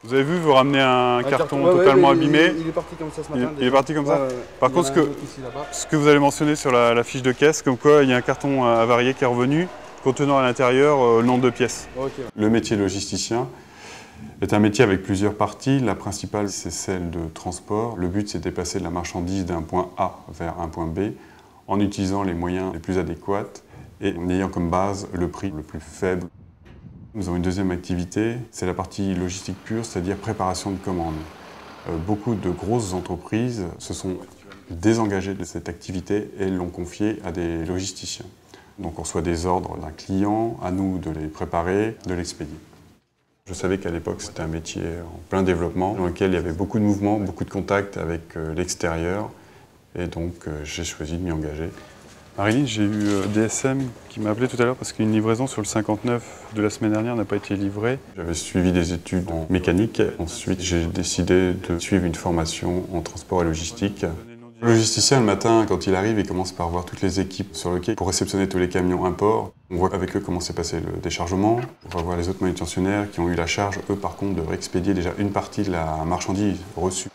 Vous avez vu, vous ramenez un carton totalement abîmé. Il est parti comme ça ce matin. Il est parti comme ça. Par contre, ce que vous avez mentionné sur la fiche de caisse, comme quoi il y a un carton avarié qui est revenu, contenant à l'intérieur le nombre de pièces. Okay. Le métier logisticien est un métier avec plusieurs parties. La principale, c'est celle de transport. Le but, c'est de déplacer de la marchandise d'un point A vers un point B en utilisant les moyens les plus adéquats et en ayant comme base le prix le plus faible. Nous avons une deuxième activité, c'est la partie logistique pure, c'est-à-dire préparation de commandes. Beaucoup de grosses entreprises se sont désengagées de cette activité et l'ont confiée à des logisticiens. Donc on reçoit des ordres d'un client, à nous de les préparer, de l'expédier. Je savais qu'à l'époque c'était un métier en plein développement, dans lequel il y avait beaucoup de mouvements, beaucoup de contacts avec l'extérieur, et donc j'ai choisi de m'y engager. Marilyn, j'ai eu DSM qui m'a appelé tout à l'heure parce qu'une livraison sur le 59 de la semaine dernière n'a pas été livrée. J'avais suivi des études en mécanique. Ensuite, j'ai décidé de suivre une formation en transport et logistique. Le logisticien, le matin, quand il arrive, il commence par voir toutes les équipes sur le quai pour réceptionner tous les camions import. On voit avec eux comment s'est passé le déchargement. On va voir les autres manutentionnaires qui ont eu la charge, eux, par contre, de réexpédier déjà une partie de la marchandise reçue.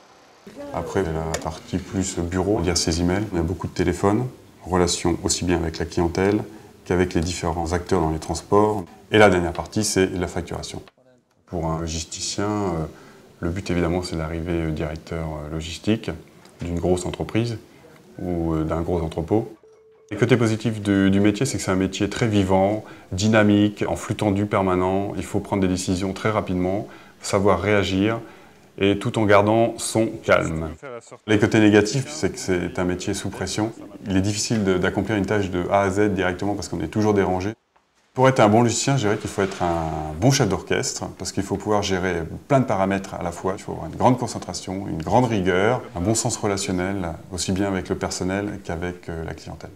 Après, la partie plus bureau, lire ses emails. On a beaucoup de téléphones. Relation aussi bien avec la clientèle qu'avec les différents acteurs dans les transports. Et la dernière partie, c'est la facturation. Pour un logisticien, le but évidemment, c'est d'arriver directeur logistique d'une grosse entreprise ou d'un gros entrepôt. Le côté positif du métier, c'est que c'est un métier très vivant, dynamique, en flux tendu permanent. Il faut prendre des décisions très rapidement, savoir réagir, et tout en gardant son calme. Les côtés négatifs, c'est que c'est un métier sous pression. Il est difficile d'accomplir une tâche de A à Z directement parce qu'on est toujours dérangé. Pour être un bon musicien, je dirais qu'il faut être un bon chef d'orchestre parce qu'il faut pouvoir gérer plein de paramètres à la fois. Il faut avoir une grande concentration, une grande rigueur, un bon sens relationnel, aussi bien avec le personnel qu'avec la clientèle.